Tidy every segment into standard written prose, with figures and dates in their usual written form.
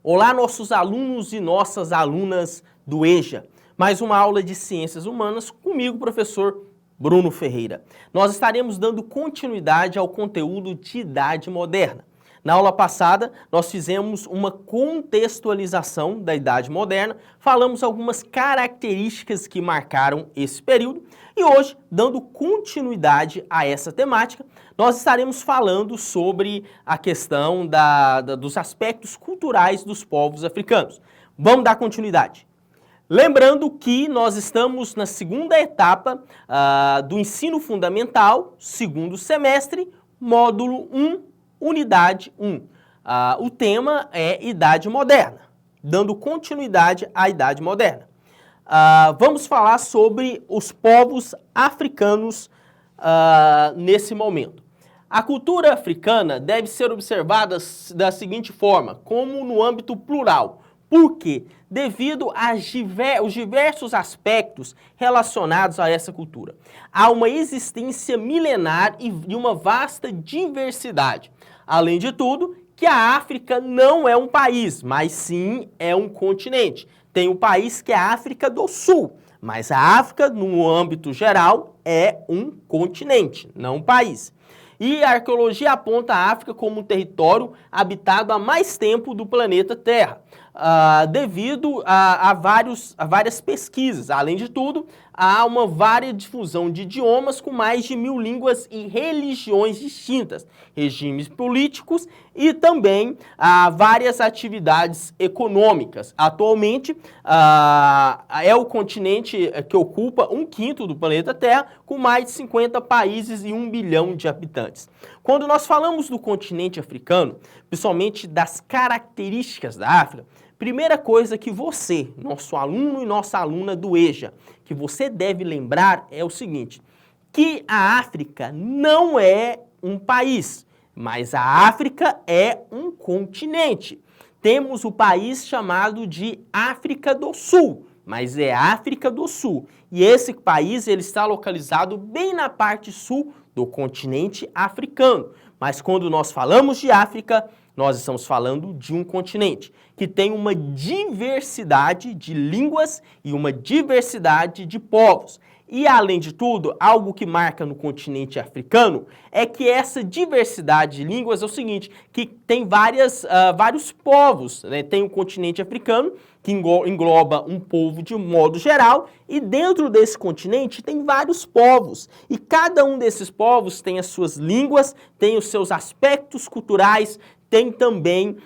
Olá, nossos alunos e nossas alunas do EJA. Mais uma aula de Ciências Humanas comigo, professor Bruno Ferreira. Nós estaremos dando continuidade ao conteúdo de Idade Moderna. Na aula passada, nós fizemos uma contextualização da Idade Moderna, falamos algumas características que marcaram esse período e hoje, dando continuidade a essa temática, nós estaremos falando sobre a questão dos aspectos culturais dos povos africanos. Vamos dar continuidade. Lembrando que nós estamos na segunda etapa do ensino fundamental, segundo semestre, módulo 1, unidade 1. O tema é Idade Moderna, dando continuidade à Idade Moderna. Vamos falar sobre os povos africanos nesse momento. A cultura africana deve ser observada da seguinte forma, como no âmbito plural. Por quê? Devido aos diversos aspectos relacionados a essa cultura. Há uma existência milenar e uma vasta diversidade. Além de tudo, que a África não é um país, mas sim é um continente. Tem um país que é a África do Sul, mas a África, no âmbito geral, é um continente, não um país. E a arqueologia aponta a África como um território habitado há mais tempo do planeta Terra, devido a várias pesquisas. Além de tudo, há uma vária difusão de idiomas com mais de 1000 línguas e religiões distintas, regimes políticos e também várias atividades econômicas. Atualmente, é o continente que ocupa 1/5 do planeta Terra, com mais de 50 países e 1 bilhão de habitantes. Quando nós falamos do continente africano, principalmente das características da África, primeira coisa que você, nosso aluno e nossa aluna do EJA, que você deve lembrar é o seguinte, que a África não é um país, mas a África é um continente. Temos o país chamado de África do Sul, mas é África do Sul. E esse país ele está localizado bem na parte sul do continente africano. Mas quando nós falamos de África, nós estamos falando de um continente que tem uma diversidade de línguas e uma diversidade de povos. E, além de tudo, algo que marca no continente africano é que essa diversidade de línguas é o seguinte, que tem vários povos, né? Tem o continente africano, que engloba um povo de modo geral, e dentro desse continente tem vários povos. E cada um desses povos tem as suas línguas, tem os seus aspectos culturais, tem também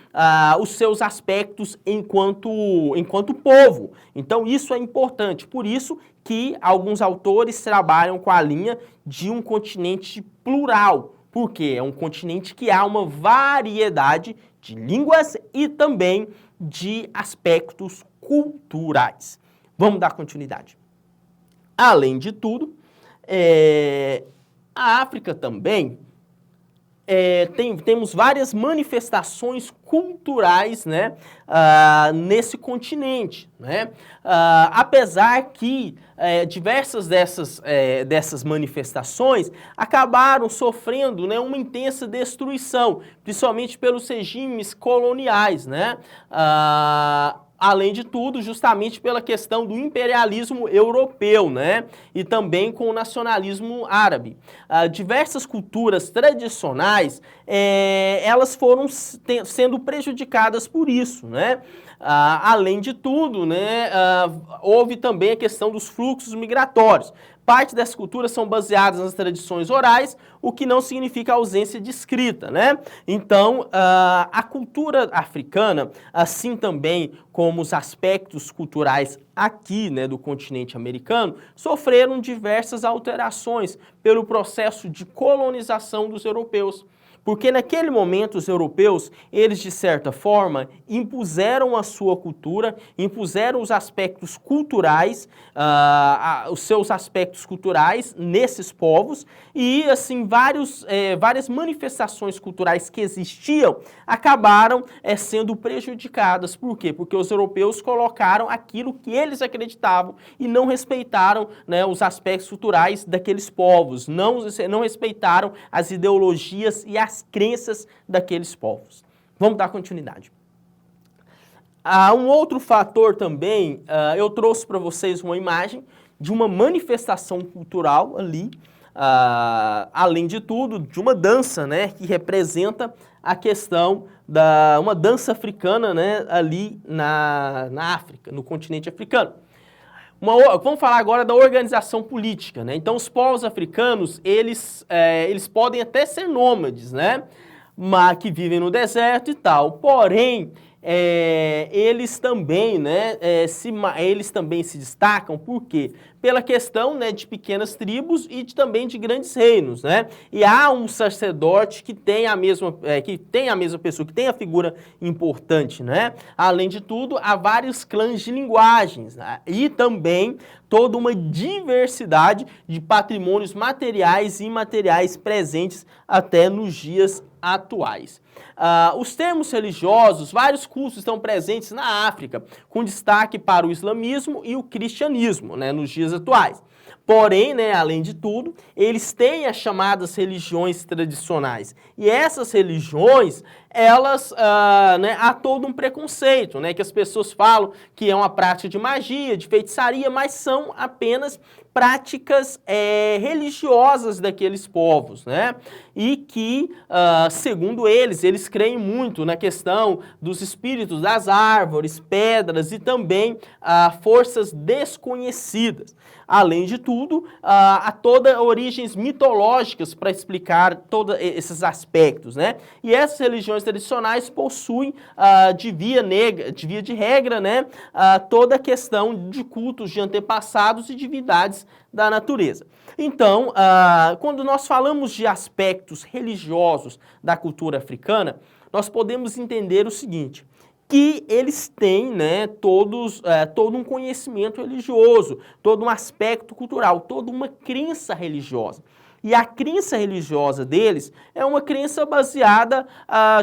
os seus aspectos enquanto povo. Então isso é importante, por isso que alguns autores trabalham com a linha de um continente plural, porque é um continente que há uma variedade de línguas e também de aspectos culturais. Vamos dar continuidade. Além de tudo, a África também temos várias manifestações culturais, né, nesse continente, né? Apesar que diversas dessas manifestações acabaram sofrendo, né, uma intensa destruição, principalmente pelos regimes coloniais, né? Além de tudo, justamente pela questão do imperialismo europeu, né? E também com o nacionalismo árabe. Diversas culturas tradicionais, elas foram sendo prejudicadas por isso, né? Além de tudo, né, houve também a questão dos fluxos migratórios. Parte dessas culturas são baseadas nas tradições orais, o que não significa ausência de escrita, né? Então, a cultura africana, assim também como os aspectos culturais aqui, né, do continente americano, sofreram diversas alterações pelo processo de colonização dos europeus. Porque naquele momento os europeus, eles de certa forma impuseram a sua cultura, impuseram os aspectos culturais, os seus aspectos culturais nesses povos e assim várias manifestações culturais que existiam acabaram sendo prejudicadas. Por quê? Porque os europeus colocaram aquilo que eles acreditavam e não respeitaram, né, os aspectos culturais daqueles povos, não respeitaram as ideologias e as crenças daqueles povos. Vamos dar continuidade. Um outro fator também, eu trouxe para vocês uma imagem de uma manifestação cultural ali, além de tudo, de uma dança, né, que representa a questão da uma dança africana, né, ali na África, no continente africano. Vamos falar agora da organização política, né? Então, os povos africanos, eles podem até ser nômades, né? Mas que vivem no deserto e tal. Porém, eles também, né, eles também se destacam, por quê? Pela questão, né, de pequenas tribos e também de grandes reinos, né? E há um sacerdote que tem a mesma pessoa, que tem a figura importante, né? Além de tudo, há vários clãs de linguagens, né? E também toda uma diversidade de patrimônios materiais e imateriais presentes até nos dias atuais. Os termos religiosos, vários cultos estão presentes na África, com destaque para o islamismo e o cristianismo, né, nos dias atuais. Porém, né, além de tudo, eles têm as chamadas religiões tradicionais. E essas religiões, elas, né, há todo um preconceito, né, que as pessoas falam que é uma prática de magia, de feitiçaria, mas são apenas práticas religiosas daqueles povos, né? E que, segundo eles creem muito na questão dos espíritos das árvores, pedras e também forças desconhecidas. Além de tudo, há toda origens mitológicas para explicar todos esses aspectos, né? E essas religiões tradicionais possuem, de via de regra, né, toda a questão de cultos de antepassados e divindades da natureza. Então, quando nós falamos de aspectos religiosos da cultura africana, nós podemos entender o seguinte: que eles têm, né, todo um conhecimento religioso, todo um aspecto cultural, toda uma crença religiosa. E a crença religiosa deles é uma crença baseada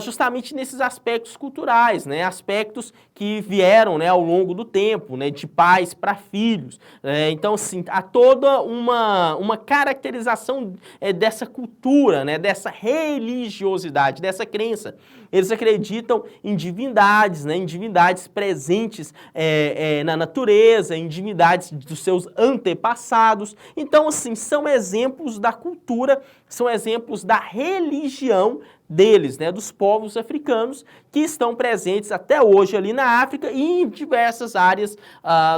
justamente nesses aspectos culturais, né? Aspectos que vieram, né, ao longo do tempo, né, de pais para filhos. Então, assim, há toda uma caracterização dessa cultura, né, dessa religiosidade, dessa crença. Eles acreditam em divindades, né, em divindades presentes na natureza, em divindades dos seus antepassados. Então, assim, são exemplos da cultura, são exemplos da religião deles, né, dos povos africanos que estão presentes até hoje ali na África e em diversas áreas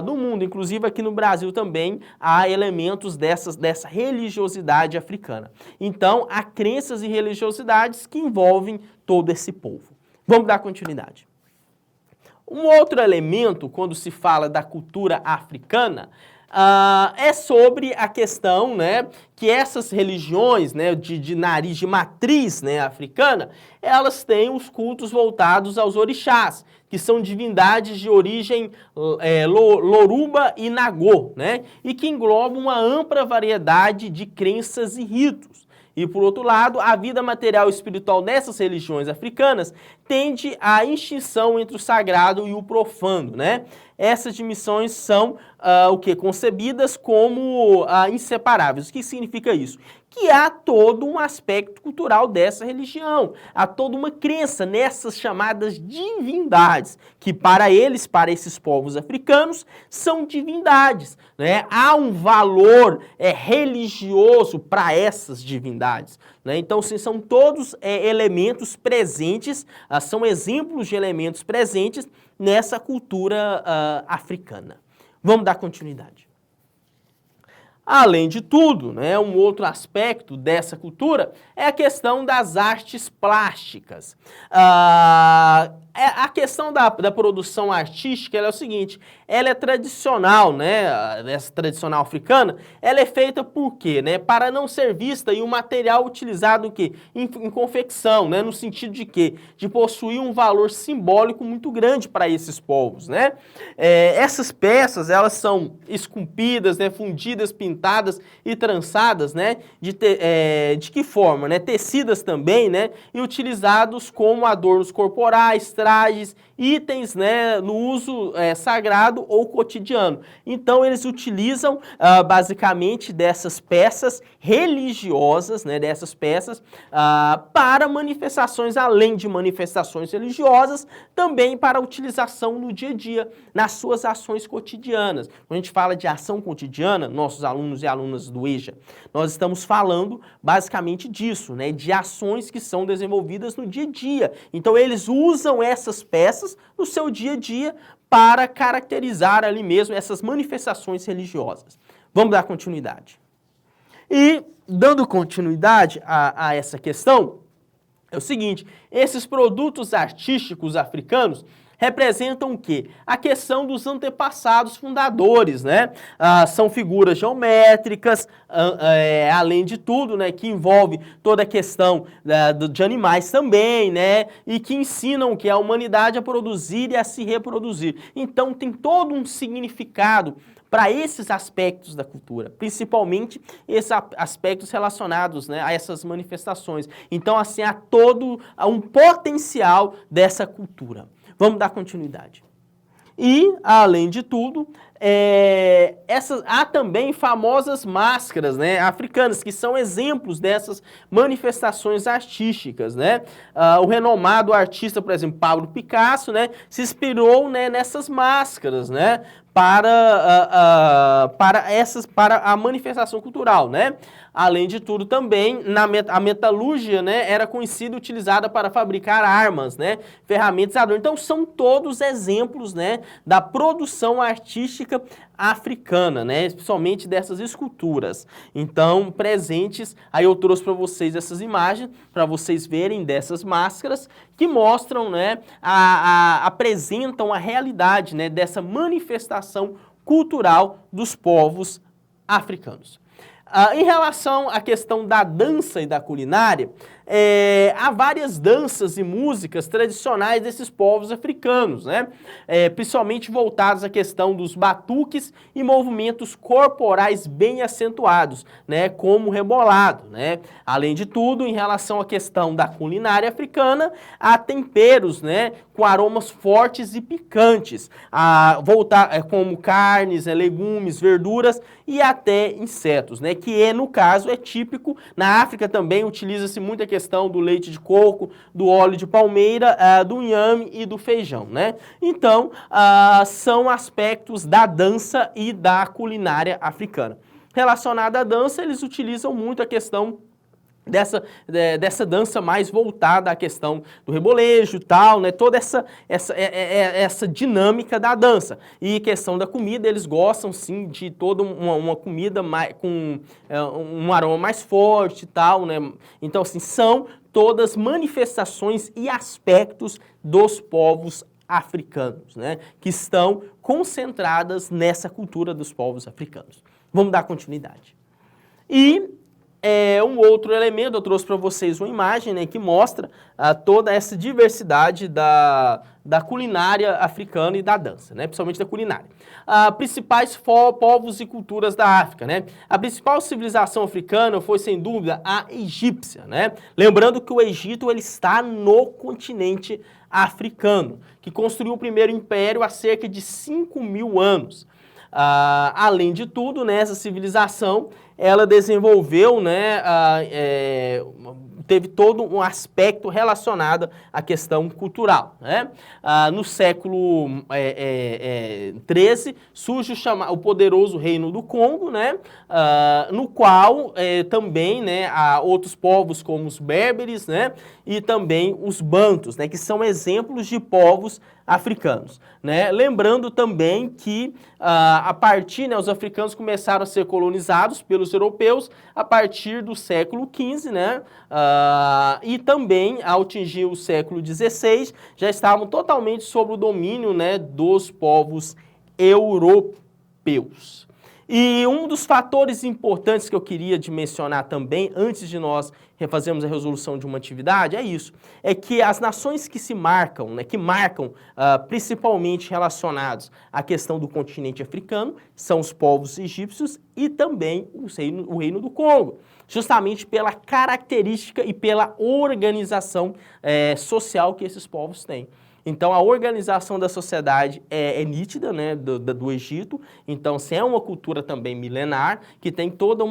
do mundo. Inclusive aqui no Brasil também há elementos dessa religiosidade africana. Então, há crenças e religiosidades que envolvem todo esse povo. Vamos dar continuidade. Um outro elemento, quando se fala da cultura africana, é sobre a questão, né, que essas religiões, né, de matriz, né, africana, elas têm os cultos voltados aos orixás, que são divindades de origem Loruba e Nagô, né, e que englobam uma ampla variedade de crenças e ritos. E, por outro lado, a vida material e espiritual nessas religiões africanas tende à extinção entre o sagrado e o profano, né? Essas dimissões são concebidas como inseparáveis. O que significa isso? Que há todo um aspecto cultural dessa religião, há toda uma crença nessas chamadas divindades, que para eles, para esses povos africanos, são divindades, né? Há um valor religioso para essas divindades, né? Então, sim, são todos elementos presentes, são exemplos de elementos presentes nessa cultura africana. Vamos dar continuidade. Além de tudo, né, um outro aspecto dessa cultura é a questão das artes plásticas. A questão da produção artística é o seguinte: ela é tradicional, né, essa tradicional africana, ela é feita por quê? Né, para não ser vista em um material utilizado em confecção, né, no sentido de quê? De possuir um valor simbólico muito grande para esses povos, né? Essas peças, elas são esculpidas, né, fundidas, pintadas pintadas e trançadas, né? De que forma, né? Tecidas também, né? E utilizados como adornos corporais, trajes, itens, né, no uso sagrado ou cotidiano. Então eles utilizam basicamente dessas peças religiosas, né, dessas peças para manifestações, além de manifestações religiosas, também para utilização no dia a dia, nas suas ações cotidianas. Quando a gente fala de ação cotidiana, nossos alunos e alunas do EJA, nós estamos falando basicamente disso, né, de ações que são desenvolvidas no dia a dia. Então eles usam essas peças no seu dia a dia para caracterizar ali mesmo essas manifestações religiosas. Vamos dar continuidade. E, dando continuidade a essa questão, é o seguinte, esses produtos artísticos africanos representam o quê? A questão dos antepassados fundadores, né? São figuras geométricas, além de tudo, né? Que envolve toda a questão de animais também, né? E que ensinam o que? A humanidade a produzir e a se reproduzir. Então tem todo um significado para esses aspectos da cultura, principalmente esses aspectos relacionados, né, a essas manifestações. Então, assim, há todo um potencial dessa cultura. Vamos dar continuidade. E, além de tudo, há também famosas máscaras, né, africanas, que são exemplos dessas manifestações artísticas, né? O renomado artista, por exemplo, Pablo Picasso, né, se inspirou, né, nessas máscaras, né, para a manifestação cultural, né? Além de tudo, também, a metalúrgia, né, era conhecida e utilizada para fabricar armas, né, ferramentas, adornos. Então, são todos exemplos, né, da produção artística africana, né, especialmente dessas esculturas. Então, presentes, aí eu trouxe para vocês essas imagens, para vocês verem dessas máscaras, que mostram, né, apresentam a realidade, né, dessa manifestação cultural dos povos africanos. Em relação à questão da dança e da culinária, há várias danças e músicas tradicionais desses povos africanos, né? Principalmente voltados à questão dos batuques e movimentos corporais bem acentuados, né? Como o rebolado, né? Além de tudo, em relação à questão da culinária africana, há temperos, né, com aromas fortes e picantes, como carnes, legumes, verduras e até insetos, né? Que no caso é típico. Na África também utiliza-se muito a questão do leite de coco, do óleo de palmeira, do inhame e do feijão, né? Então, são aspectos da dança e da culinária africana. Relacionado à dança, eles utilizam muito a questão dessa dança mais voltada à questão do rebolejo e tal, né? Toda essa dinâmica da dança. E questão da comida, eles gostam sim de toda uma comida com um aroma mais forte e tal, né? Então, assim, são todas manifestações e aspectos dos povos africanos, né? Que estão concentradas nessa cultura dos povos africanos. Vamos dar continuidade. E um outro elemento, eu trouxe para vocês uma imagem, né, que mostra toda essa diversidade da culinária africana e da dança, né, principalmente da culinária. Principais povos e culturas da África, né? A principal civilização africana foi, sem dúvida, a egípcia, né? Lembrando que o Egito ele está no continente africano, que construiu o primeiro império há cerca de 5.000 anos. Além de tudo, né, essa civilização ela desenvolveu, né, teve todo um aspecto relacionado à questão cultural, né? No século XIII surge o poderoso Reino do Congo, né? No qual também, né, há outros povos como os berberes, né, e também os bantus, né, que são exemplos de povos africanos, né? Lembrando também que a partir, né, os africanos começaram a ser colonizados pelos europeus a partir do século XV, né? E também, ao atingir o século XVI, já estavam totalmente sob o domínio, né, dos povos europeus. E um dos fatores importantes que eu queria de mencionar também, antes de nós refazermos a resolução de uma atividade, é isso. É que as nações que se marcam, né, que marcam principalmente relacionados à questão do continente africano, são os povos egípcios e também o Reino do Congo. Justamente pela característica e pela organização social que esses povos têm. Então, a organização da sociedade é nítida, né, do Egito. Então, é uma cultura também milenar, que tem todos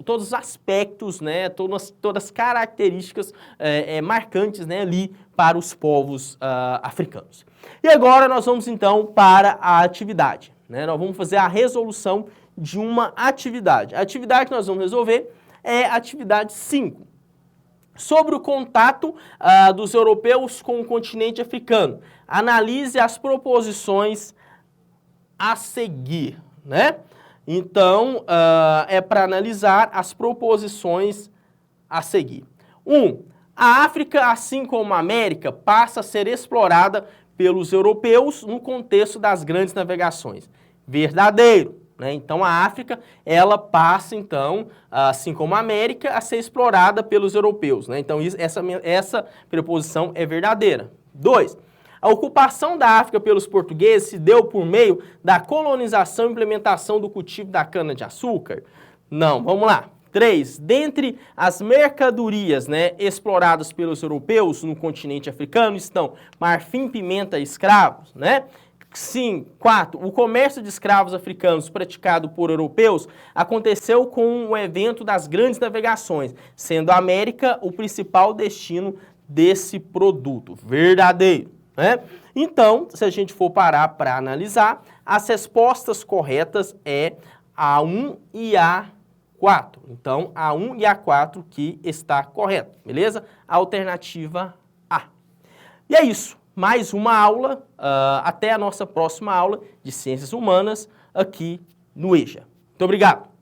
os aspectos, né, todas as características marcantes, né, ali para os povos africanos. E agora nós vamos, então, para a atividade. Né? Nós vamos fazer a resolução de uma atividade. A atividade que nós vamos resolver é a atividade 5. Sobre o contato dos europeus com o continente africano. Analise as proposições a seguir, né? Então, é para analisar as proposições a seguir. 1. A África, assim como a América, passa a ser explorada pelos europeus no contexto das grandes navegações. Verdadeiro. Então, a África, ela passa, então, assim como a América, a ser explorada pelos europeus. Então, essa preposição é verdadeira. 2. A ocupação da África pelos portugueses se deu por meio da colonização e implementação do cultivo da cana-de-açúcar? Não, vamos lá. 3. Dentre as mercadorias, né, exploradas pelos europeus no continente africano estão marfim, pimenta e escravos, né? Sim. 4. O comércio de escravos africanos praticado por europeus aconteceu com o evento das grandes navegações, sendo a América o principal destino desse produto. Verdadeiro, né? Então, se a gente for parar para analisar, as respostas corretas é a 1 e a 4. Então, a 1 e a 4 que está correto, beleza? Alternativa A. E é isso. Mais uma aula, até a nossa próxima aula de Ciências Humanas aqui no EJA. Muito obrigado!